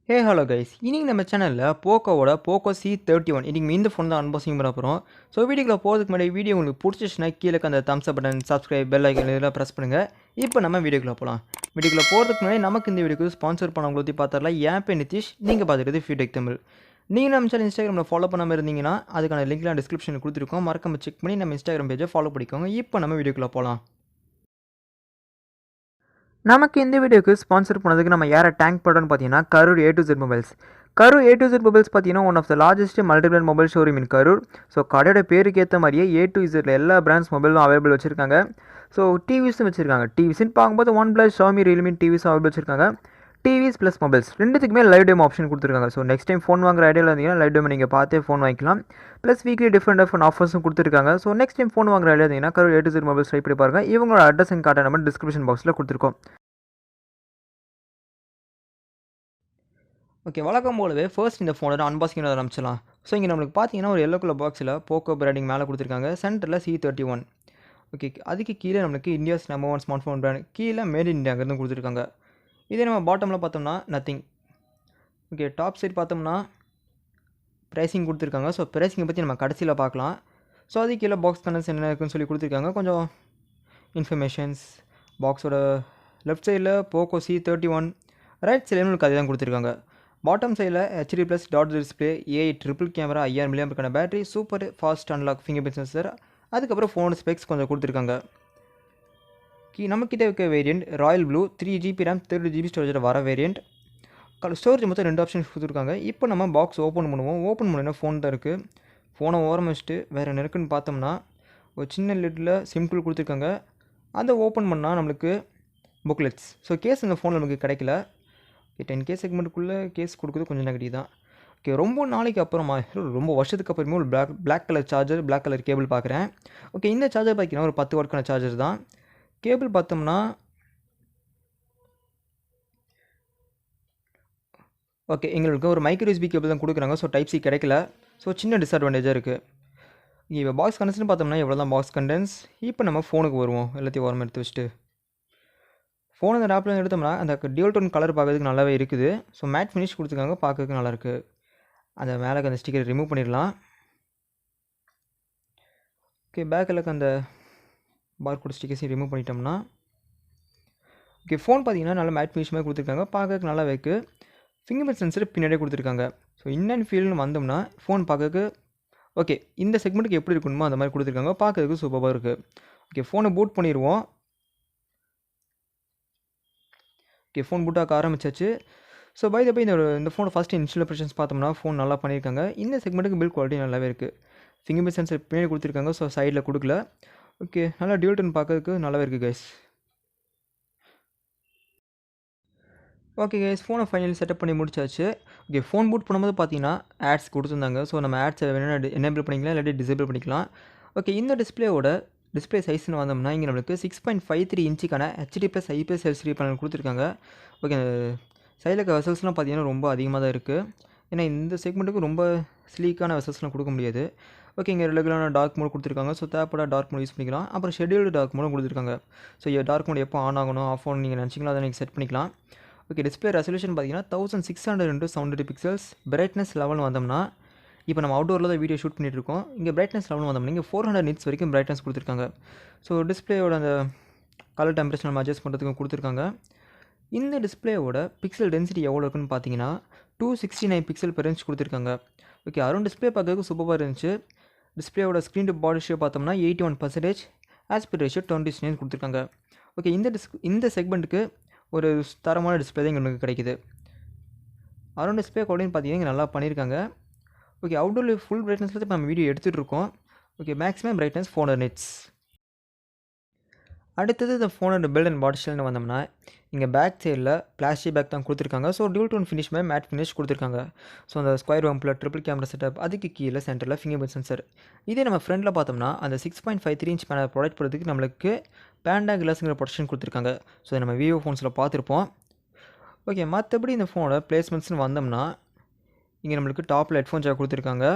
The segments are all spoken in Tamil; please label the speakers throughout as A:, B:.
A: Hey hello guys, இன்னைக்கு நம்ம சேனல்ல போக்கோவோட Poco C31 இன்னைக்கு இந்த ஃபோன் தான் அன்பாக்சிங் பண்ண போறோம். ஸோ வீடியோக்குள்ள போகிறதுக்கு முன்னாடி வீடியோ உங்களுக்கு பிடிச்சிச்சுன்னா கீழே அந்த Thums up button, subscribe, bell icon இதெல்லாம் ப்ரெஸ் பண்ணுங்க. இப்போ நம்ம வீடியோக்குள்ள போகலாம். வீடியோக்குள்ள போகிறதுக்கு முன்னாடி நமக்கு இந்த வீடியோக்கு ஸ்பான்சர் பண்ணவங்களை பற்றி பார்த்தரலாம். என் பேர் நிதிஷ், நீங்கள் பார்த்துக்கிறது Fewtech Tamil. நீங்கள் நம்ம சேனல் இன்ஸ்டாகிராமில் ஃபாலோ பண்ணாமல் இருந்தீங்கன்னா அதுக்கான லிங்க்லாம் டிஸ்கிரிப்ஷனில் கொடுத்துருக்கோம். மறக்காம செக் பண்ணி நம்ம இன்ஸ்டாகிராம் பேஜை ஃபாலோ பண்ணிக்கோங்க. இப்போ நம்ம வீடியோக்குள்ள போகலாம். நமக்கு இந்த வீடியோக்கு ஸ்பான்சர் பண்ணதுக்கு நம்ம யாரை டேங்க் பண்ணுறோன்னு பார்த்தீங்கன்னா Karur A to Z mobiles. Karur A to Z mobiles பார்த்தீங்கன்னா one of the largest multiplier mobile showroom in Karur. So கடையோட பேருக்கு ஏற்ற மாதிரியே A to Z எல்லா பிராண்ட்ஸ் மொபைலும் அவைலபிள் வச்சுருக்காங்க. ஸோ டிவிஸும் வச்சுருக்காங்க. டிவிஸ்ன்னு பார்க்கும்போது OnePlus, Xiaomi, Realme டிவிஸும் அவைலபிள் வச்சுருக்காங்க. டிவிஸ் ப்ளஸ் மொபைல்ஸ் ரெண்டுத்துக்குமே லைவ் டெமோ ஆப்ஷன் கொடுத்துருக்காங்க. ஸோ நெக்ஸ்ட் டைம் ஃபோன் வாங்குற ஐடியாவில் இருந்தீங்கன்னா லைவ் டெமோ நீங்கள் பார்த்தே ஃபோன் வாங்கிக்கலாம். ப்ளஸ் வீக்லி டிஃப்ரெண்ட் ஆஃபர்ஸும் கொடுத்துருக்காங்க. ஸோ நெக்ஸ்ட் டைம் ஃபோன் வாங்குற ஐடியா இருந்தீங்கன்னா Karur A to Z mobiles try பண்ணி பாருங்கள். இவங்களோட அட்ரஸ் அண்ட் கார்டை நம்ம டிஸ்கிரிப்ஷன் பாக்ஸில் கொடுத்துருக்கோம். ஓகே, வழக்கம் போலவே ஃபர்ஸ்ட் இந்த ஃபோனோட அன்பாக்சிங் ஆரம்பிச்சலாம். ஸோ இங்கே நம்மளுக்கு பார்த்தீங்கன்னா ஒரு எல்லோ கலர் பாக்ஸில் போக்கோ பிராண்டிங் மேலே கொடுத்துருக்காங்க. சென்டரில் C31. ஓகே, அதுக்கு கீழே நம்மளுக்கு India's number 1 smart phone brand, கீழே மேட் இன் இந்தியாங்கிறது கொடுத்துருக்காங்க. இதே நம்ம பாட்டமில் பார்த்தோம்னா நத்திங். ஓகே, டாப் சைட் பார்த்தோம்னா ப்ரைஸிங் கொடுத்துருக்காங்க. ஸோ ப்ரைஸிங்கை பற்றி நம்ம கடைசியில் பார்க்கலாம். ஸோ அது கீழே பாக்ஸ் கண்டென்ட்ஸ் என்ன இருக்குன்னு சொல்லி கொடுத்துருக்காங்க. கொஞ்சம் இன்ஃபர்மேஷன்ஸ் பாக்ஸோட லெஃப்ட் சைடில் போக்கோ C31, ரைட் சைடில் நம்மளுக்கு அதே தான் கொடுத்துருக்காங்க. பாட்டம் சைடில் HD+ dot display, AI triple camera, 5000 mAh battery, super fast unlock finger print sensor, அதுக்கப்புறம் ஃபோன் ஸ்பெக்ஸ் கொஞ்சம் கொடுத்துருக்காங்க. நம்மக்கிட்ட இருக்க variant Royal blue 3GB RAM 30GB ஸ்டோரேஜோட வர வேரியண்ட். ஸ்டோரேஜ் மொத்தம் 2 ஆப்ஷன்ஸ் கொடுத்துருக்காங்க. இப்போ நம்ம பாக்ஸ் ஓப்பன் பண்ணுவோம். ஓப்பன் பண்ணினா ஃபோன் தான் இருக்குது. ஃபோனை ஓரம் வச்சுட்டு வேறு என்ன இருக்குன்னு பார்த்தோம்னா ஒரு சின்ன லிட்டில் சிம்பிள் கொடுத்துருக்காங்க. அதை ஓப்பன் பண்ணால் நம்மளுக்கு புக்லெட்ஸ். ஸோ கேஸ் இந்த ஃபோனில் நமக்கு கிடைக்கல. 10K செக்மெண்ட்டுக்குள்ளே கேஸ் கொடுக்குறது கொஞ்சம் நெகட்டிவ் தான். ஓகே, ரொம்ப நாளைக்கு அப்புறமா ரொம்ப வருஷத்துக்கு அப்புறமே ஒரு black colour charger, black colour cable பார்க்குறேன். ஓகே, இந்த சார்ஜர் பார்த்தீங்கன்னா ஒரு 10 வாட்க்கான சார்ஜர் தான். கேபிள் பார்த்தோம்னா ஓகே எங்களுக்கு ஒரு மைக்ரோ USB கேபிள் தான் கொடுக்குறாங்க. ஸோ டைப் C கிடைக்கல. ஸோ சின்ன டிஸ்அட்வான்டேஜாக இருக்குது. இப்போ பாக்ஸ் கண்டென்ட்ஸ்னு பார்த்தோம்னா எவ்வளோ தான் பாக்ஸ் கண்டென்ட்ஸ். இப்போ நம்ம ஃபோனுக்கு வருவோம். எல்லாத்தையும் ஓரமாக எடுத்து வச்சுட்டு ஃபோன் அந்த ஆப்பில் எடுத்தோம்னா அந்த டியூல் டோன் கலர் பார்க்கறதுக்கு நல்லாவே இருக்குது. ஸோ மேட் ஃபினிஷ் கொடுத்துருக்காங்க, பார்க்கறதுக்கு நல்லாயிருக்கு. அந்த மேலே அந்த ஸ்டிக்கர் ரிமூவ் பண்ணிடலாம். ஓகே, பேக்கில் அந்த பார்கோட் ஸ்டிக்கர்ஸையும் ரிமூவ் பண்ணிட்டோம்னா ஓகே, ஃபோன் பார்த்தீங்கன்னா நல்லா மேட் ஃபினிஷ் மாதிரி கொடுத்துருக்காங்க, பார்க்கறதுக்கு நல்லா இருக்குது. ஃபிங்கர் பிரிண்ட் சென்சர் பின்னாடியே கொடுத்துருக்காங்க. ஸோ இன்னன் ஃபீல்னு வந்தோம்னா ஃபோன் பார்க்கறதுக்கு ஓகே இந்த செக்மெண்ட்டுக்கு எப்படி இருக்கணுமோ அந்த மாதிரி கொடுத்துருக்காங்க, பார்க்கறதுக்கு சூப்பராக இருக்குது. ஓகே, ஃபோனை பூட் பண்ணிடுவோம். ஓகே, ஃபோன் பூட்டாக ஆரம்பிச்சாச்சு. ஸோ பை இந்த ஃபோனை ஃபஸ்ட்டு இன்ஸ்டால் ஆப்ரேஷன்ஸ் பார்த்தோம்னா ஃபோன் நல்லா பண்ணியிருக்காங்க. இந்த செக்மெண்ட்டுக்கு பில்ட் குவாலிட்டி நல்லாவே இருக்குது. ஃபிங்கர் பிரிண்ட் சென்சர் பின்னாடி கொடுத்துருக்காங்க. ஸோ சைடில் கொடுக்கல. ஓகே, நல்லா டியூல் டோன் பார்க்கறதுக்கு நல்லாவே இருக்குது கைஸ். ஓகே கைஸ், ஃபோனை ஃபைனலி செட்டப் பண்ணி முடிச்சாச்சு. ஓகே, ஃபோன் பூட் பண்ணும்போது பார்த்தீங்கன்னா ஆட்ஸ் கொடுத்துருந்தாங்க. ஸோ நம்ம ஆட்ஸை வேணும்னா எனேபிள் பண்ணிக்கலாம், இல்லாட்டி டிசேபிள் பண்ணிக்கலாம். ஓகே, இந்த டிஸ்பிளே சைஸ்னு வந்தோம்னா இங்கே நம்மளுக்கு 6.53 இன்ச்சுக்கான HD+ IPS LCD பேனல் கொடுத்துருக்காங்க. ஓகே, சைடில் இருக்க வெசல்ஸ்லாம் பார்த்தீங்கன்னா ரொம்ப அதிகமாக தான் இருக்குது. ஏன்னா இந்த செக்மெண்ட்டுக்கு ரொம்ப ஸ்லீக்கான வெசல்ஸ்லாம் கொடுக்க முடியாது. ஓகே, இங்கே ரெகுலரான டார்க் மோட் கொடுத்துருக்காங்க. ஸோ தேவைப்பட டார்க் மோட் யூஸ் பண்ணிக்கலாம். அப்புறம் ஷெட்யூல்டு டார்க் மோடும் கொடுத்துருக்காங்க. ஸோ டார்க் மோட் எப்போ ஆன் ஆகணும், ஆஃப் ஆகணும் நீங்கள் நினச்சிங்களோ அதை நீங்கள் செட் பண்ணிக்கலாம். ஓகே, டிஸ்பிளே ரெசல்யூஷன் பார்த்தீங்கன்னா 1600x720 பிக்சல்ஸ். பிரைட்னஸ் லெவல்னு வந்தோம்னா இப்போ நம்ம அவுட்டோரில் தான் வீடியோ ஷூட் பண்ணிட்டு இருக்கோம். இங்கே பிரைட்னஸ் லெவல் வந்தோம்னா இங்கே 400 nits வரைக்கும் பிரைட்னஸ் கொடுத்துருக்காங்க. ஸோ டிஸ்பிளேயோட அந்த கலர் டெம்பரேச்சர் நம்ம அட்ஜஸ்ட் பண்ணுறதுக்கு கொடுத்துருக்காங்க. இந்த டிஸ்பிளேயோட பிக்சல் டென்சிட்டி எவ்வளோ இருக்குன்னு பார்த்தீங்கன்னா 269 பிக்சல் பெர் இன்ச் கொடுத்துருக்காங்க. ஓகே, அரௌண்ட் டிஸ்பிளே பார்க்கறதுக்கு சூப்பராக இருந்துச்சு. டிஸ்பிளேயோட ஸ்க்ரீன் டு பாடி ரேஷியோ பார்த்தோம்னா 81%, ஆஸ்பெக்ட் ரேஷியோ 20 கொடுத்துருக்காங்க. ஓகே, இந்த செக்மெண்ட்டுக்கு ஒரு தரமான டிஸ்பிளே தான் இங்கே கிடைக்குது. அரௌண்ட் டிஸ்பிளே குவாலிட்டின்னு பார்த்தீங்கன்னா நல்லா பண்ணியிருக்காங்க. ஓகே, அவுட்டோரில் ஃபுல் பிரைட்னஸில் இப்போ நம்ம வீடியோ எடுத்துகிட்டு இருக்கோம். Okay, maximum brightness 400 nits. அடுத்தது இந்த ஃபோனோட பில்ட் அண்ட் பாடி ஸ்டைல்னு வந்தோம்னா இங்கே பேக் சைடில் பிளாஸ்டிக் பேக் தான் கொடுத்துருக்காங்க. ஸோ டியூல் டோன் ஃபினிஷ் மாதிரி மேட் ஃபினிஷ் கொடுத்துருக்காங்க. ஸோ அந்த ஸ்கொயர் வம்பில் ட்ரிபிள் கேமரா செட்டப், அதுக்கு கீழே சென்டரில் ஃபிங்கர் பிரிண்ட் சென்சர். இதே நம்ம ஃப்ரண்டில் பார்த்தோம்னா அந்த 6.53 இன்ச் பேனல் ப்ரொடக்ட் பண்ணுறதுக்கு நம்மளுக்கு பேண்டா கிளாஸுங்கிற ப்ரொடக்ஷன் கொடுத்துருக்காங்க. ஸோ நம்ம விவோ ஃபோன்ஸில் பார்த்துருப்போம். ஓகே, மற்றபடி இந்த ஃபோனோட பிளேஸ்மெண்ட்ஸ்னு வந்தோம்னா இங்கே நம்மளுக்கு டாப்பில் ஹெட்ஃபோன் ஜாக் கொடுத்துருக்காங்க.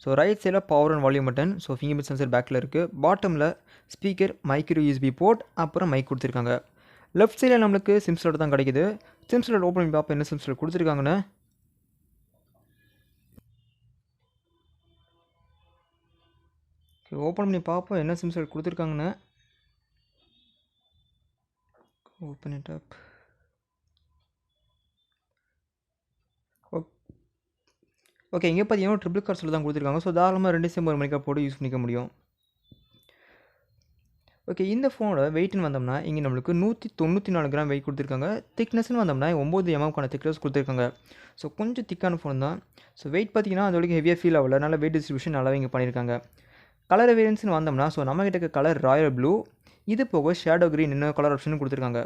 A: ஸோ ரைட் சைடில் power and volume button, so finger print sensor பேக்கில் இருக்குது. பாட்டமில் ஸ்பீக்கர், மைக்ரோ USB போர்ட், அப்புறம் மைக் கொடுத்துருக்காங்க. லெஃப்ட் சைடில் நம்மளுக்கு சிம் ஸ்லாட் தான் கிடைக்குது. சிம் ஸ்லாட் ஓப்பன் பண்ணி பார்ப்போம் என்ன சிம் ஸ்லாட் கொடுத்துருக்காங்கன்னு. ஓப்பன் பண்ணி பார்ப்போம் என்ன சிம் செட் கொடுத்துருக்காங்கன்னு. Open it up. ஓகே, இங்கே பார்த்தீங்கன்னா ட்ரிபிள் கார்ட்ஸில் தான் கொடுத்துருக்காங்க. ஸோ தாராளமாக 2 சிம் ஒரு மணிக்கா போட்டு யூஸ் பண்ணிக்க முடியும். ஓகே, இந்த ஃபோனோட வெயிட்னு வந்தோம்னா இங்கே நம்மளுக்கு 194 கிராம் வெயிட் கொடுத்துருக்காங்க. திக்னஸ்னு வந்தோம்னா 9 mm திக்னஸ் கொடுத்துருக்காங்க. ஸோ கொஞ்சம் திக்கான ஃபோன் தான். ஸோ வெயிட் பார்த்தீங்கன்னா அது வரைக்கும் ஹெவியாக ஃபீல் ஆகல. நல்ல வெயிட் டிஸ்ட்ரிபியூஷன் நல்லாவே இங்கே பண்ணியிருக்காங்க. கலர் வேரியன்ஸ்னு வந்தோம்னா ஸோ நம்மகிட்ட இருக்க கலர் ராயல் ப்ளூ, இது போக ஷேடோ க்ரீன் இன்னும் கலர் ஆப்ஷனும் கொடுத்துருக்காங்க.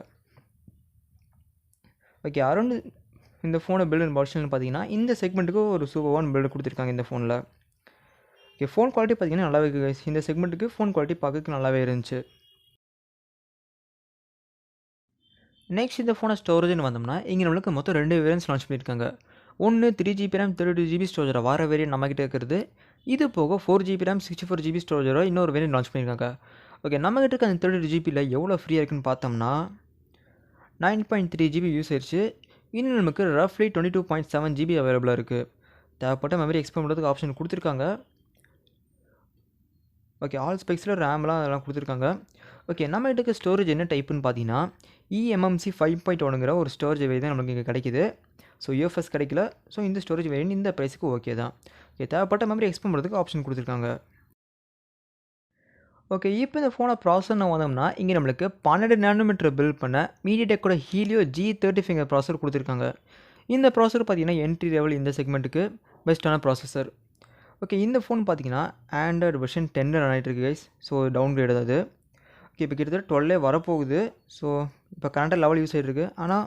A: ஓகே, அரௌண்ட் இந்த ஃபோனை பில்டு பாட்ஷன் பார்த்தீங்கன்னா இந்த செக்மெண்ட்டுக்கு ஒரு சூப்பரான பில்டு கொடுத்துருக்காங்க இந்த ஃபோனில். ஓகே, ஃபோன் குவாலிட்டி பார்த்தீங்கன்னா நல்லாவே இருக்குது. இந்த செக்மெண்ட்டுக்கு ஃபோன் குவாலிட்டி பார்க்கறதுக்கு நல்லாவே இருந்துச்சு. நெக்ஸ்ட் இந்த ஃபோனை ஸ்டோரேஜ்னு வந்தோம்னா இங்கே நம்மளுக்கு மொத்தம் 2 வேரியன்ஸ் லான்ச் பண்ணியிருக்காங்க. ஒன்று 3GB RAM 32GB ஸ்டோரேஜோட வார வேரியன்ட் நம்மகிட்ட இருக்கிறது. இது போக 4GB RAM 64GB ஸ்டோரேஜோட இன்னொரு வேரியன்ட் லான்ச் பண்ணியிருக்காங்க. ஓகே, நம்மகிட்ட இருக்க அந்த 32GBயில் எவ்வளோ ஃப்ரீயாக இருக்குன்னு பார்த்தோம்னா 9.3GB யூஸ் ஆயிடுச்சு. இன்னும் நமக்கு ரஃப்லி 22.7GB அவைலபிளாக இருக்குது. தேவைப்பட்ட மெமரி எக்ஸ்பேண்ட் பண்ணுறதுக்கு ஆப்ஷன் கொடுத்துருக்காங்க. ஓகே, ஆல் ஸ்பெக்ஸில் ரேம்லாம் அதெல்லாம் கொடுத்துருக்காங்க. ஓகே, நம்மகிட்ட இருக்க ஸ்டோரேஜ் என்ன டைப்புன்னு பார்த்தீங்கன்னா eMMC 5.1ங்கிற ஒரு ஸ்டோரேஜ் வேரியன்ட் தான் நமக்கு இங்கே கிடைக்குது. ஸோ UFS கிடைக்கல. ஸோ இந்த ஸ்டோரேஜ் வேரியன்ட் இந்த ப்ரைஸுக்கு ஓகே தான். ஓகே, தேவைப்பட்ட மெமரி எக்ஸ்பேண்ட் பண்ணுறதுக்கு ஆப்ஷன் கொடுத்துருக்காங்க. ஓகே, இப்போ இந்த ஃபோனை ப்ராசர்னு வந்தோம்னா இங்கே நம்மளுக்கு 12 nm பில்ட் பண்ண மீடியாடெக்கோட ஹீலியோ G35 ப்ராசர் கொடுத்துருக்காங்க. இந்த ப்ராசர் பார்த்தீங்கன்னா என்ட்ரி லெவல் இந்த செக்மெண்ட்டுக்கு பெஸ்ட்டான ப்ராசஸர். ஓகே, இந்த ஃபோன் பார்த்தீங்கன்னா ஆண்ட்ராய்டு வெர்ஷன் 10 ரன் ஆகிட்டு இருக்கு கைஸ். ஸோ டவுன் கிரேட் அது. ஓகே, இப்போ கிட்டத்தட்ட 12 வரப்போகுது. ஸோ இப்போ கரண்ட் லெவல் யூஸ் ஆகிட்டு இருக்குது. ஆனால்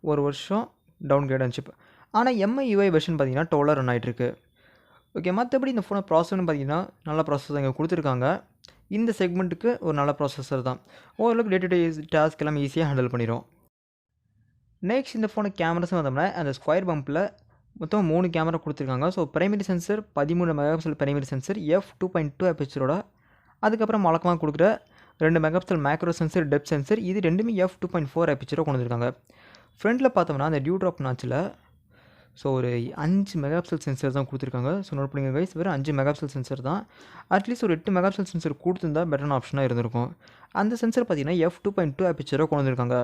A: ஒரு வருஷம் டவுன் கிரேட் ஆச்சு. ஆனால் MIUI வெர்ஷன் பார்த்தீங்கன்னா 12 ரன் ஆகிட்டுருக்கு. ஓகே, மற்றபடி இந்த ஃபோனை ப்ராசர்னு பார்த்தீங்கன்னா நல்ல ப்ராசஸர் இங்கே கொடுத்துருக்காங்க. இந்த செக்மெண்ட்டுக்கு ஒரு நல்ல ப்ராசஸர் தான். ஓரளவுக்கு டே டு டே டாஸ்க் எல்லாம் ஈஸியாக ஹேண்டில் பண்ணிடும். நெக்ஸ்ட் இந்த ஃபோனை கேமராஸ் வந்தோம்னா அந்த ஸ்கொயர் பம்பில் மொத்தம் 3 கேமரா கொடுத்துருக்காங்க. So primary sensor 13 megapixel primary sensor f2.2 அபெச்சரோட, அதுக்கப்புறம் வழக்கமாக கொடுக்குற 2 megapixel macro sensor depth sensor, இது ரெண்டுமே f2.4 அபெச்சரோட கொண்டு வந்திருக்காங்க. ஃப்ரண்ட்டில் பார்த்தோம்னா அந்த டியூ ட்ராப் நாச்சில் ஸோ ஒரு 5 மெகாபிக்சல் சென்சர் தான் கொடுத்துருக்காங்க. ஸோ நோட் பண்ணிங்க கைஸ், வெறும் 5 மெகாபிக்சல் சென்சர் தான். அட்லீஸ்ட் ஒரு 8 மெகாபிக்சல் சென்சர் கொடுத்துருந்தா பெட்டரான ஆப்ஷனாக இருந்திருக்கும். அந்த சென்சர் பார்த்தீங்கன்னா f2.2 அபெச்சரோட கொண்டு வந்திருக்காங்க.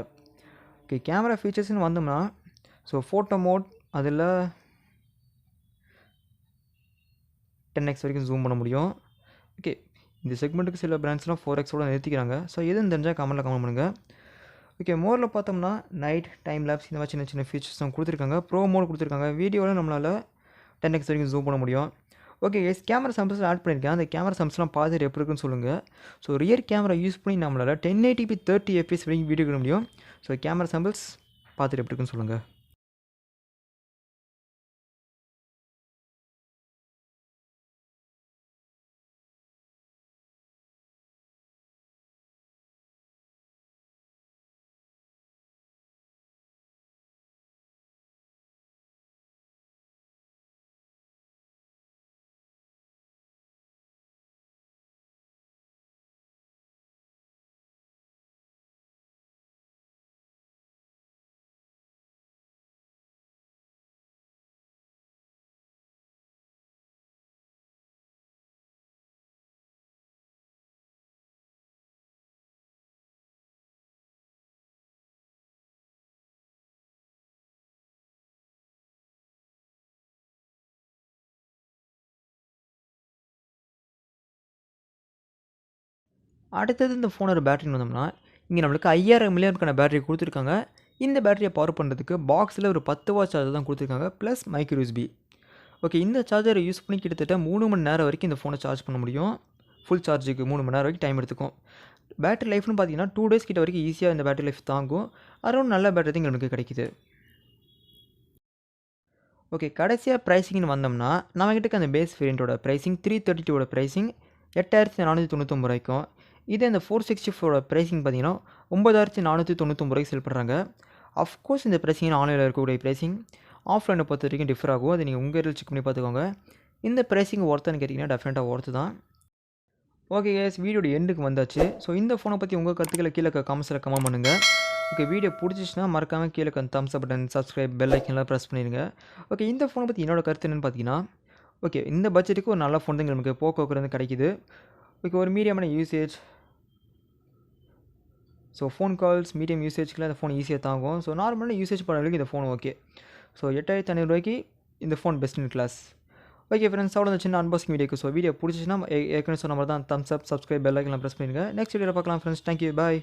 A: ஓகே, கேமரா ஃபீச்சர்ஸ்னு வந்தோம்னா ஸோ ஃபோட்டோ மோட் அதில் 10x வரைக்கும் ஜூம் பண்ண முடியும். ஓகே, இந்த செக்மெண்ட்டுக்கு சில பிராண்ட்ஸ்லாம் 4xோட நிறுத்திக்கிறாங்க. ஸோ எதுன்னு தெரிஞ்சால் கமெண்ட்டில் கமெண்ட் பண்ணுங்கள். ஓகே, மோரில் பார்த்தோம்னா நைட் டைம் லேப்ஸ் இந்த மாதிரி சின்ன சின்ன ஃபீச்சர்ஸும் கொடுத்துருக்காங்க. ப்ரோ மோட் கொடுத்துருக்காங்க. வீடியோவில் நம்மளால் 10x வரைக்கும் ஜூம் பண்ண முடியும். Okay guys, camera samples add பண்ணியிருக்கேன். அந்த கேமரா சாம்பிள்ஸ்லாம் பார்த்துட்டு எப்படி இருக்குன்னு சொல்லுங்கள். ஸோ ரியர் கேமரா யூஸ் பண்ணி நம்மளால் 1080p 30 fps வரைக்கும் வீடியோ எடுக்க முடியும். ஸோ கேமரா சாம்பிள்ஸ் பார்த்துட்டு எப்படி இருக்குன்னு சொல்லுங்கள். அடுத்தது இந்த ஃபோனோட பேட்டரின்னு வந்தோம்னா இங்கே நம்மளுக்கு 5000 mAh பேட்டரி கொடுத்துருக்காங்க. இந்த பேட்டரியை பவர் பண்ணுறதுக்கு பாக்ஸில் ஒரு 10 வாட் சார்ஜர் தான் கொடுத்துருக்காங்க, ப்ளஸ் மைக்ரோ USB. ஓகே, இந்த சார்ஜரை யூஸ் பண்ணி கிட்டத்தட்ட 3 மணி நேரம் வரைக்கும் இந்த ஃபோனை சார்ஜ் பண்ண முடியும். ஃபுல் சார்ஜுக்கு 3 மணி நேரம் வரைக்கும் டைம் எடுத்துக்கும். பேட்டரி லைஃப்னு பார்த்தீங்கன்னா 2 days கிட்ட வரைக்கும் ஈஸியாக இந்த பேட்டரி லைஃப் தாங்கும். அரௌண்ட் நல்ல பேட்டரி தான் நமக்கு கிடைக்குது. ஓகே, கடைசியாக ப்ரைஸிங்னு வந்தோம்னா நம்மகிட்ட அந்த பேஸ் வேரியண்ட்டோட ப்ரைஸிங் 332 ப்ரைஸிங் 8499 ரூபாய்க்கும். இதே இந்த 464 ப்ரைஸிங் பார்த்தீங்கன்னா 9499 ரூபாய்க்கு செல் பண்ணுறாங்க. அஃப்கோர்ஸ் இந்த ப்ரைஸிங் ஆன்லைனில் இருக்கக்கூடிய ப்ரைஸிங் ஆஃப்லைனை பொறுத்த வரைக்கும் டிஃபர் ஆகும். அது நீங்கள் உங்கள் ஏரியாவில் செக் பண்ணி பார்த்துக்கோங்க. இந்த ப்ரைஸிங் ஒர்த்தான்னு கேட்டிங்கன்னா டெஃபினட்டாக ஒர்த்து தான். ஓகே கேஸ், வீடியோட எண்டுக்கு வந்தாச்சு. ஸோ இந்த ஃபோனை பற்றி உங்கள் கருத்துக்களை கீழே கமெண்ட்ஸில் கமெண்ட் பண்ணுங்கள். ஓகே, வீடியோ பிடிச்சிச்சுன்னா மறக்காமல் கீழே thumbs up button, subscribe, bell ஐக்கன்லாம் ப்ரெஸ் பண்ணிடுங்க. ஓகே, இந்த ஃபோனை பற்றி என்னோட கருத்து என்னென்னு பார்த்தீங்கன்னா, ஓகே இந்த பட்ஜெட்டுக்கு ஒரு நல்ல ஃபோன் தான் நமக்கு போக்கோக்கு கிடைக்குது. ஓகே ஒரு மீடியமான usage. So phone calls medium யூசேஜ்க்குலாம் இந்த ஃபோன் ஈஸியாக தாங்கும். ஸோ நார்மலாக யூசேஜ் பண்ணுற அளவுக்கு இந்த ஃபோன் ஓகே. ஸோ 8500 இந்த phone best in class. Okay friends, அவ்வளோ சின்ன அன்பாக்சிங் வீடியோக்கு. ஸோ வீடியோ பிடிச்சிச்சுன்னா ஏற்கனவே சொன்ன மாதிரி தான் தம்ஸ் அப், சப்ஸ்கிரைப், பெல் ஐக்கன்லாம் ப்ரெஸ் பண்ணிடுங்க. நெக்ஸ்ட் வீடியோவில் பார்க்கலாம் ஃப்ரெண்ட்ஸ். தேங்க்யூ, பாய்.